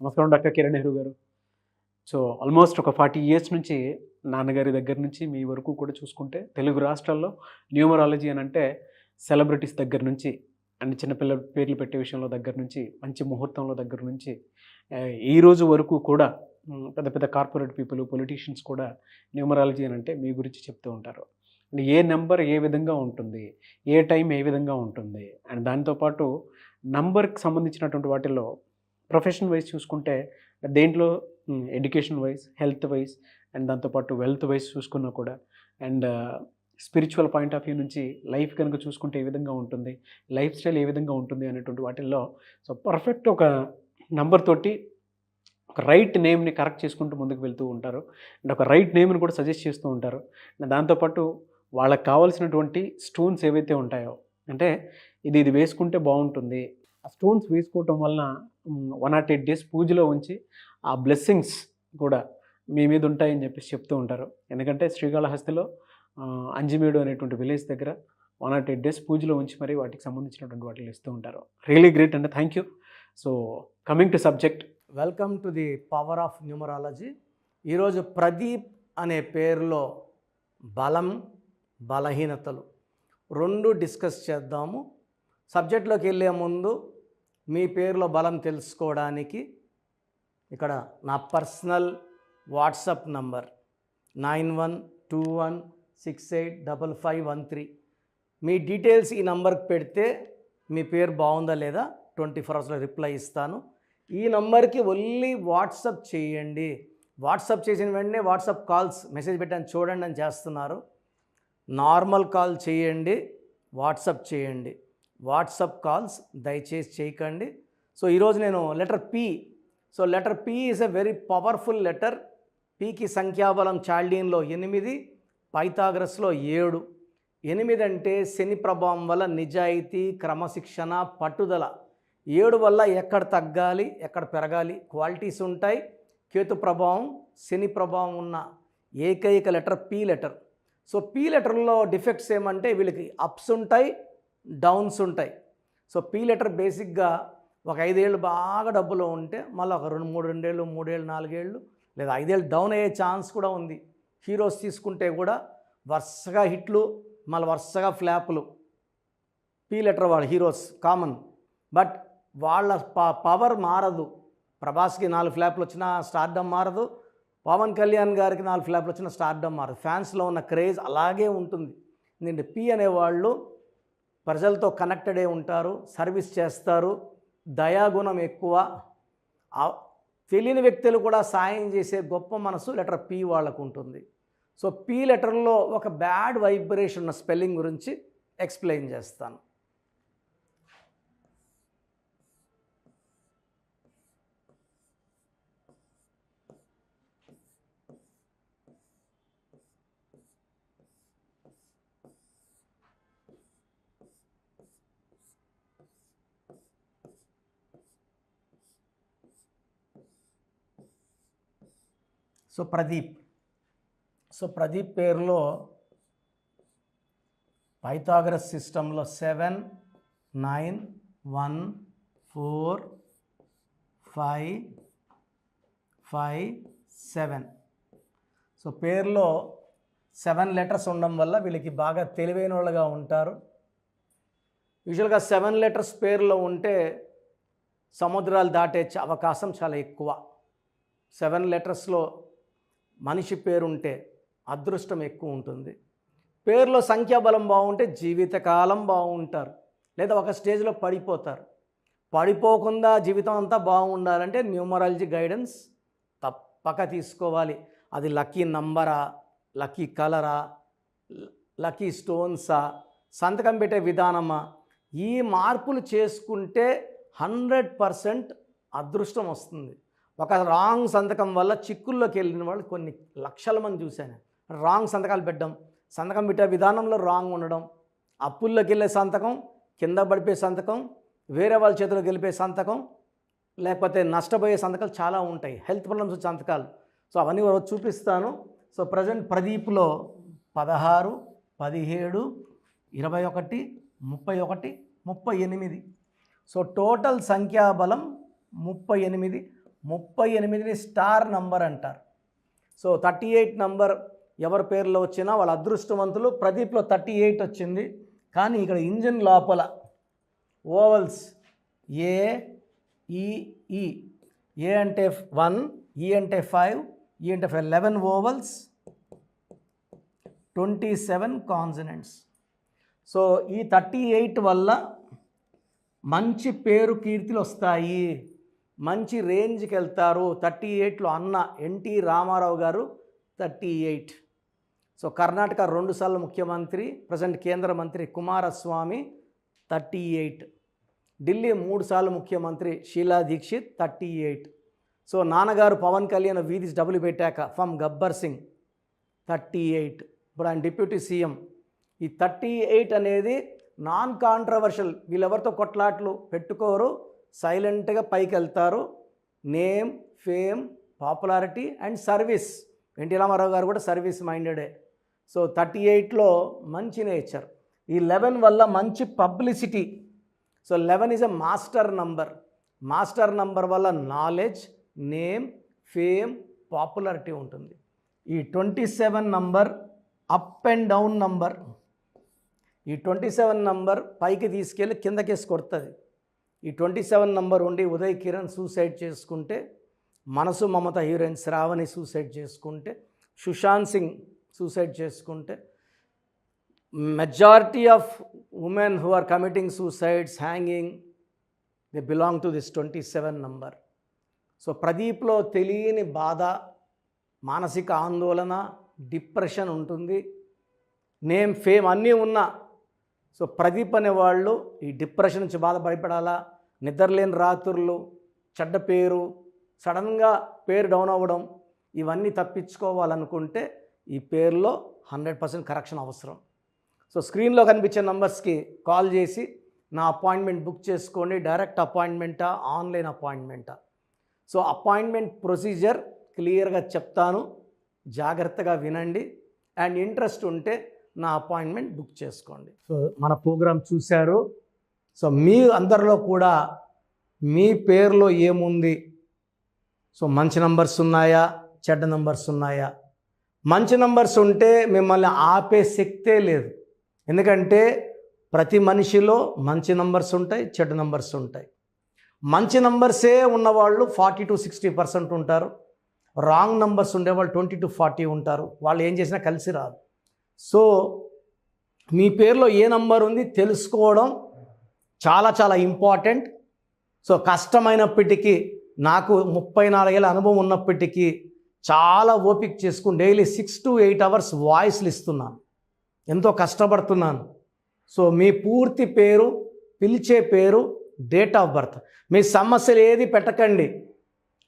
నమస్కారం డాక్టర్ కిరణ్ నెహ్రూ గారు. So almost ఒక 40 ఇయర్స్ నుంచి నాన్నగారి దగ్గర నుంచి మీ వరకు కూడా చూసుకుంటే తెలుగు రాష్ట్రాల్లో న్యూమరాలజీ అని అంటే సెలబ్రిటీస్ దగ్గర నుంచి అండ్ చిన్నపిల్లల పేర్లు పెట్టే విషయంలో దగ్గర నుంచి మంచి ముహూర్తంలో దగ్గర నుంచి ఈ రోజు వరకు కూడా పెద్ద పెద్ద కార్పొరేట్ పీపుల్ పొలిటీషియన్స్ కూడా న్యూమరాలజీ అని అంటే మీ గురించి చెప్తూ ఉంటారు. అండ్ ఏ నెంబర్ ఏ విధంగా ఉంటుంది, ఏ టైం ఏ విధంగా ఉంటుంది, అండ్ దాంతోపాటు నంబర్కి సంబంధించినటువంటి వాటిల్లో ప్రొఫెషన్ వైజ్ చూసుకుంటే దేంట్లో education wise, health wise and దాంతోపాటు వెల్త్ వైజ్ చూసుకున్నా కూడా and spiritual point of view నుంచి లైఫ్ కనుక చూసుకుంటే ఏ విధంగా ఉంటుంది, లైఫ్ స్టైల్ ఏ విధంగా ఉంటుంది అనేటువంటి వాటిల్లో సో పర్ఫెక్ట్ ఒక నంబర్ తోటి ఒక రైట్ నేమ్ని కరెక్ట్ చేసుకుంటూ ముందుకు వెళ్తూ ఉంటారు అండ్ ఒక రైట్ నేమ్ని కూడా సజెస్ట్ చేస్తూ ఉంటారు. అండ్ దాంతోపాటు వాళ్ళకి కావాల్సినటువంటి స్టోన్స్ ఏవైతే ఉంటాయో అంటే ఇది వేసుకుంటే బాగుంటుంది, ఆ స్టోన్స్ వేసుకోవటం వలన 108 days పూజలో ఉంచి ఆ బ్లెస్సింగ్స్ కూడా మీ మీద ఉంటాయని చెప్పేసి చెప్తూ ఉంటారు. ఎందుకంటే శ్రీకాళహస్తిలో అంజిమేడు అనేటువంటి విలేజ్ దగ్గర 108 days పూజలో ఉంచి మరి వాటికి సంబంధించినటువంటి వాటిని ఇస్తూ ఉంటారు. రియలీ గ్రేట్ అండి, thank you. So coming to subject, welcome to the power of numerology. ఈరోజు ప్రదీప్ అనే పేరులో బలం, బలహీనతలు రెండు డిస్కస్ చేద్దాము. సబ్జెక్ట్లోకి వెళ్ళే ముందు మీ పేరులో బలం తెలుసుకోవడానికి ఇక్కడ నా పర్సనల్ వాట్సాప్ నంబర్ 9121685513. మీ డీటెయిల్స్ ఈ నంబర్కి పెడితే మీ పేరు బాగుందా లేదా 24 hours రిప్లై ఇస్తాను. ఈ నంబర్కి ఓన్లీ వాట్సాప్ చేయండి. వాట్సాప్ చేసిన వెంటనే వాట్సాప్ కాల్స్ మెసేజ్ పెట్టాను చూడండి అని చేస్తున్నారు. నార్మల్ కాల్ చేయండి, వాట్సాప్ చేయండి. వాట్సాప్ కాల్స్ దయచేసి చేయకండి. సో ఈరోజు నేను letter P. So letter P is a very powerful letter. పికి సంఖ్యాబలం చాల్డీన్లో 8, పైథాగరస్లో 7. 8 అంటే శని ప్రభావం వల్ల నిజాయితీ, క్రమశిక్షణ, పట్టుదల. 7 వల్ల ఎక్కడ తగ్గాలి, ఎక్కడ పెరగాలి క్వాలిటీస్ ఉంటాయి. కేతు ప్రభావం, శని ప్రభావం ఉన్న ఏకైక letter P letter. So P లెటర్లో డిఫెక్ట్స్ ఏమంటే వీళ్ళకి అప్స్ ఉంటాయి, డౌన్స్ ఉంటాయి. సో పి లెటర్ బేసిక్గా ఒక 5 ఏళ్ళు బాగా డబ్బులో ఉంటే మళ్ళీ ఒక 2 ఏళ్ళు 3 ఏళ్ళు 4 ఏళ్ళు లేదా 5 ఏళ్ళు డౌన్ అయ్యే ఛాన్స్ కూడా ఉంది. హీరోస్ తీసుకుంటే కూడా వరుసగా హిట్లు మళ్ళీ వరుసగా ఫ్లాపులు. పి లెటర్ వాళ్ళ హీరోస్ కామన్, బట్ వాళ్ళ పవర్ మారదు. ప్రభాస్కి 4 ఫ్లాపులు వచ్చినా స్టార్డమ్ మారదు, పవన్ కళ్యాణ్ గారికి 4 ఫ్లాపులు వచ్చినా స్టార్డమ్ మారదు. ఫ్యాన్స్లో ఉన్న క్రేజ్ అలాగే ఉంటుంది. ఎందుకంటే పి అనేవాళ్ళు ప్రజలతో కనెక్టెడే ఉంటారు, సర్వీస్ చేస్తారు, దయాగుణం ఎక్కువ, తెలియని వ్యక్తులు కూడా సాయం చేసే గొప్ప మనసు లెటర్ పి వాళ్ళకు ఉంటుంది. సో పి లెటర్లో ఒక బ్యాడ్ వైబ్రేషన్ ఉన్న స్పెల్లింగ్ గురించి ఎక్స్ప్లెయిన్ చేస్తాను. సో ప్రదీప్ పేరులో పైథాగరస్ సిస్టంలో 7, 9, 1, 4, 5, 5, 7. సో పేరులో 7 లెటర్స్ ఉండడం వల్ల వీళ్ళకి బాగా తెలివైన వాళ్ళుగా ఉంటారు. యూజువల్గా 7 లెటర్స్ పేరులో ఉంటే సముద్రాలు దాటే అవకాశం చాలా ఎక్కువ. 7 లెటర్స్లో మనిషి పేరుంటే అదృష్టం ఎక్కువ ఉంటుంది. పేరులో సంఖ్యాబలం బాగుంటే జీవితకాలం బాగుంటారు, లేదా ఒక స్టేజ్లో పడిపోతారు. పడిపోకుండా జీవితం అంతా బాగుండాలంటే న్యూమరాలజీ గైడెన్స్ తప్పక తీసుకోవాలి. అది లక్కీ నంబరా, లక్కీ కలరా, లక్కీ స్టోన్సా, సంతకం పెట్టే విధానమా, ఈ మార్పులు చేసుకుంటే 100% అదృష్టం వస్తుంది. ఒక రాంగ్ సంతకం వల్ల చిక్కుల్లోకి వెళ్ళిన వాళ్ళు కొన్ని లక్షల మంది చూశాను. రాంగ్ సంతకాలు పెట్టడం, సంతకం పెట్టే విధానంలో రాంగ్ ఉండడం, అప్పుల్లోకి వెళ్ళే సంతకం, కింద పడిపోయే సంతకం, వేరే వాళ్ళ చేతిలోకి వెళ్ళిపోయే సంతకం, లేకపోతే నష్టపోయే సంతకాలు చాలా ఉంటాయి. హెల్త్ ప్రాబ్లమ్స్ వచ్చే సంతకాలు. సో అవన్నీ చూపిస్తాను. సో ప్రజెంట్ ప్రదీప్లో 16, 17, 21, 31, 38. సో టోటల్ సంఖ్యాబలం 38. 38ని స్టార్ నంబర్ అంటారు. సో 38 నంబర్ ఎవరి పేర్లో వచ్చినా వాళ్ళ అదృష్టవంతులు. ప్రదీప్లో 38 వచ్చింది, కానీ ఇక్కడ ఇంజిన్ లోపల ఓవల్స్ ఏ ఈ ఈ. ఏ అంటే 1, ఈ అంటే 5, ఈ అంటే 5, 11 ఓవల్స్, 27 కాన్సనెంట్స్. సో ఈ 38 వల్ల మంచి పేరు కీర్తిలు వస్తాయి, మంచి రేంజ్కి వెళ్తారు. 38లో అన్న ఎన్టీ రామారావు గారు 38. సో కర్ణాటక 2 సార్లు ముఖ్యమంత్రి, ప్రజెంట్ కేంద్ర మంత్రి కుమారస్వామి 38. ఢిల్లీ 3 సార్లు ముఖ్యమంత్రి షీలా దీక్షిత్ 38. సో నాన్నగారు పవన్ కళ్యాణ్ వీధి డబ్బులు పెట్టాక ఫ్రమ్ గబ్బర్ సింగ్ 38. ఇప్పుడు ఆయన డిప్యూటీ సీఎం. ఈ 38 అనేది నాన్ కాంట్రవర్షియల్, వీళ్ళెవరితో కొట్లాట్లు పెట్టుకోరు, సైలెంట్గా పైకి వెళ్తారు. Name, fame, popularity and service. NT Rama Rao గారు కూడా సర్వీస్ మైండెడే. సో 38లో మంచి నేచర్. ఈ 11 వల్ల మంచి publicity. So 11 is a master number. Master number వల్ల నాలెడ్జ్, నేమ్, ఫేమ్, పాపులారిటీ ఉంటుంది. ఈ 27 number up and down number. ఈ 27 నంబర్ పైకి తీసుకెళ్ళి కిందకేసి కొడుతుంది. ఈ 27 నంబర్ ఉండి ఉదయ్ కిరణ్ సూసైడ్ చేసుకుంటే, మనసు మమత హీరోయిన్ శ్రావణి సూసైడ్ చేసుకుంటే, సుశాంత్ సింగ్ సూసైడ్ చేసుకుంటే, majority of women who are committing suicides, hanging, they belong to this 27 number. So ప్రదీప్లో తెలియని బాధ, మానసిక ఆందోళన, డిప్రెషన్ ఉంటుంది. నేమ్, ఫేమ్ అన్నీ ఉన్నా, సో ప్రదీప్ అనేవాళ్ళు ఈ డిప్రెషన్ నుంచి భయపడాలా, నిద్రలేని రాత్రులు, చెడ్డ పేరు, సడన్గా పేరు డౌన్ అవ్వడం, ఇవన్నీ తప్పించుకోవాలనుకుంటే ఈ పేరులో 100% కరెక్షన్ అవసరం. సో స్క్రీన్లో కనిపించే నంబర్స్కి కాల్ చేసి నా అపాయింట్మెంట్ బుక్ చేసుకోండి. డైరెక్ట్ అపాయింట్మెంటా, ఆన్లైన్ అపాయింట్మెంటా? సో అపాయింట్మెంట్ ప్రొసీజర్ క్లియర్గా చెప్తాను, జాగ్రత్తగా వినండి. అండ్ ఇంట్రెస్ట్ ఉంటే నా అపాయింట్మెంట్ బుక్ చేసుకోండి. సో మన ప్రోగ్రాం చూశారు. సో మీ అందరిలో కూడా మీ పేరులో ఏముంది? సో మంచి నంబర్స్ ఉన్నాయా, చెడ్డ నంబర్స్ ఉన్నాయా? మంచి నంబర్స్ ఉంటే మిమ్మల్ని ఆపే శక్తే లేదు. ఎందుకంటే ప్రతి మనిషిలో మంచి నంబర్స్ ఉంటాయి, చెడ్డ నంబర్స్ ఉంటాయి. మంచి నంబర్సే ఉన్నవాళ్ళు 40 to 60% ఉంటారు. రాంగ్ నంబర్స్ ఉండేవాళ్ళు 20 to 40 ఉంటారు. వాళ్ళు ఏం చేసినా కలిసి రాదు. సో మీ పేరులో ఏ నంబర్ ఉంది తెలుసుకోవడం చాలా చాలా ఇంపార్టెంట్. సో కష్టమైనప్పటికీ, నాకు 34 ఏళ్ళ అనుభవం ఉన్నప్పటికీ చాలా ఓపిక చేసుకుని డైలీ 6 to 8 hours వాయిస్లు ఇస్తున్నాను, ఎంతో కష్టపడుతున్నాను. సో మీ పూర్తి పేరు, పిలిచే పేరు, డేట్ ఆఫ్ బర్త్, మీ సమస్యలు ఏది పెట్టకండి.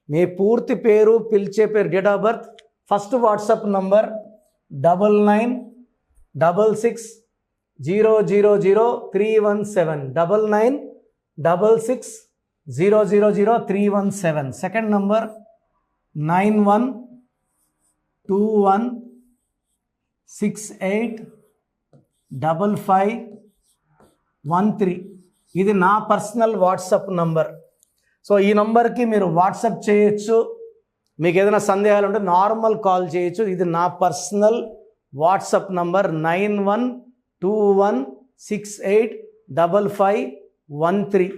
మీ పూర్తి పేరు, పిలిచే పేరు, date of birth. First WhatsApp number 9966000317, 9966000317. Second number 9121685513. ఇది నా పర్సనల్ వాట్సాప్ నంబర్. సో ఈ నంబర్కి మీరు వాట్సాప్ చేయొచ్చు. మీకు ఏదైనా సందేహాలు ఉంటే నార్మల్ కాల్ చేయొచ్చు. ఇది నా పర్సనల్ వాట్సాప్ నంబర్ 9121685513,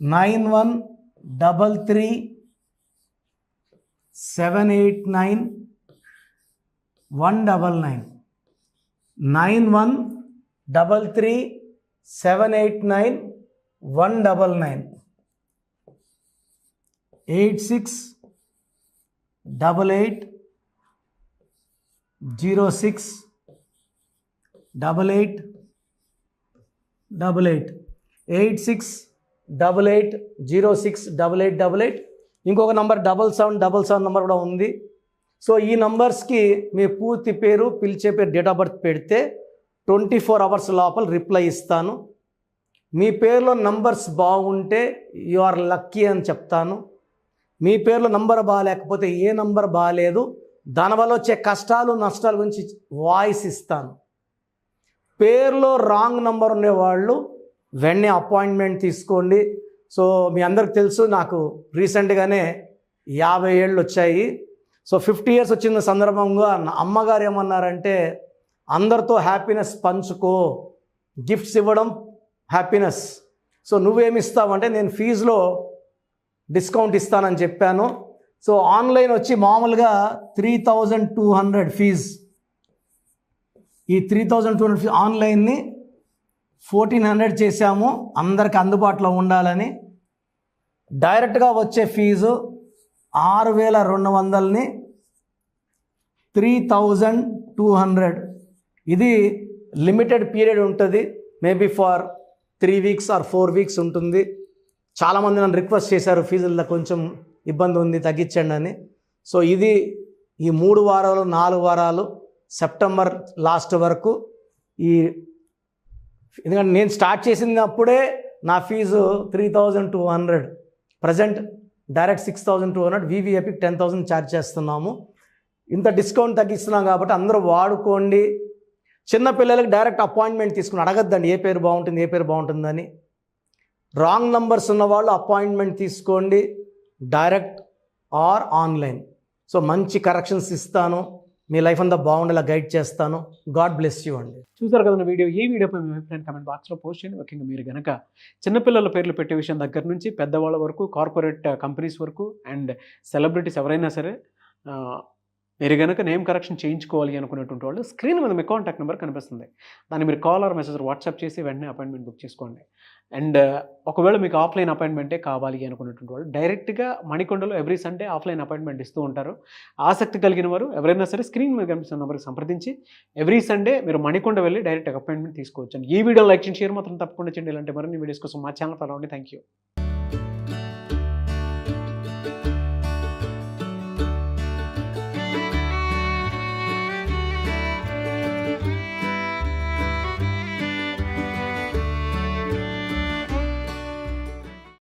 9133789199, 9133789199, 8688068888, 8688068888. ఇంకొక నంబర్ 7777 నంబర్ కూడా ఉంది. సో ఈ నంబర్స్కి మీ పూర్తి పేరు, పిలిచే పేరు, డేట్ ఆఫ్ బర్త్ పెడితే 24 hours లోపల రిప్లై ఇస్తాను. మీ పేరులో నంబర్స్ బాగుంటే యు ఆర్ లక్కీ అని చెప్తాను. మీ పేరులో నంబర్ బాగాలేకపోతే ఏ నంబర్ బాగాలేదు, దానివల్ల వచ్చే కష్టాలు, నష్టాల గురించి వాయిస్ ఇస్తాను. పేరులో రాంగ్ నంబర్ ఉండేవాళ్ళు వెంటనే అపాయింట్మెంట్ తీసుకోండి. సో మీ అందరికి తెలుసు నాకు రీసెంట్గానే 50 ఏళ్ళు వచ్చాయి. సో 50 ఇయర్స్ వచ్చిన సందర్భంగా నా అమ్మగారు ఏమన్నారంటే, అందరితో హ్యాపీనెస్ పంచుకో, గిఫ్ట్స్ ఇవ్వడం హ్యాపీనెస్. సో నువ్వేమిస్తావంటే, నేను ఫీజులో డిస్కౌంట్ ఇస్తానని చెప్పాను. సో ఆన్లైన్ వచ్చి మామూలుగా 3200 ఫీజ్. ఈ 3200 ఫీజ్ ఆన్లైన్ని 1400 చేశాము, అందరికి అందుబాటులో ఉండాలని. డైరెక్ట్గా వచ్చే ఫీజు 6200ని 3200. ఇది లిమిటెడ్ పీరియడ్ ఉంటుంది, maybe for 3 weeks or 4 weeks ఉంటుంది. చాలామంది నన్ను రిక్వెస్ట్ చేశారు, ఫీజుల్లో కొంచెం ఇబ్బంది ఉంది తగ్గించండి అని. సో ఇది ఈ 3 వారాలు 4 వారాలు సెప్టెంబర్ లాస్ట్ వరకు. ఎందుకంటే నేను స్టార్ట్ చేసినప్పుడే నా ఫీజు 3200, ప్రజెంట్ డైరెక్ట్ 6200, వివిఐపికి 10,000 ఛార్జ్ చేస్తున్నాము. ఇంత డిస్కౌంట్ తగ్గిస్తున్నాం కాబట్టి అందరూ వాడుకోండి. చిన్నపిల్లలకి డైరెక్ట్ అపాయింట్మెంట్ తీసుకుని అడగద్దండి ఏ పేరు బాగుంటుందని. రాంగ్ నంబర్స్ ఉన్నవాళ్ళు అపాయింట్మెంట్ తీసుకోండి, డైరెక్ట్ ఆర్ ఆన్లైన్. సో మంచి కరెక్షన్స్ ఇస్తాను, మీ లైఫ్ అంతా బాగుండేలా గైడ్ చేస్తాను. గాడ్ బ్లెస్ యూ అండి. చూసారు కదా వీడియో. ఈ వీడియోపై మీ అభిప్రాయం కామెంట్ బాక్స్లో పోస్ట్ చేయండి. ముఖ్యంగా మీరు కనుక చిన్నపిల్లల పేర్లు పెట్టే విషయం దగ్గర నుంచి పెద్దవాళ్ళ వరకు, కార్పొరేట్ కంపెనీస్ వరకు అండ్ సెలబ్రిటీస్ ఎవరైనా సరే మీరు కనుక నేమ్ కరెక్షన్ చేయించుకోవాలి అనుకునేటువంటి వాళ్ళు స్క్రీన్ మీద మీ కాంటాక్ట్ నెంబర్ కనిపిస్తుంది. దాన్ని మీరు కాల్ ఆర్ మెసేజ్ వాట్సాప్ చేసి వెంటనే అపాయింట్మెంట్ బుక్ చేసుకోండి. అండ్ ఒకవేళ మీకు ఆఫ్లైన్ అపాయింట్మెంటే కావాలి అనుకునేటువంటి వాళ్ళు డైరెక్ట్గా మణికొండలో ఎవ్రీ సండే ఆఫ్లైన్ అపాయింట్మెంట్ ఇస్తూ ఉంటారు. ఆసక్తి కలిగిన వారు ఎవరైనా సరే స్క్రీన్ మీద కనిపిస్తున్న నెంబర్కి సంప్రదించి ఎవ్రీ సండే మీరు మణికొండ వెళ్ళి డైరెక్ట్ అపాయింట్మెంట్ తీసుకోవచ్చు. ఈ వీడియో లైక్ చేయండి, షేర్ మాత్రం తప్పకుండా చేయండి. ఇలాంటి మరిన్ని వీడియోస్ కోసం మా ఛానల్ ఫాలో అవ్వండి. Thank you.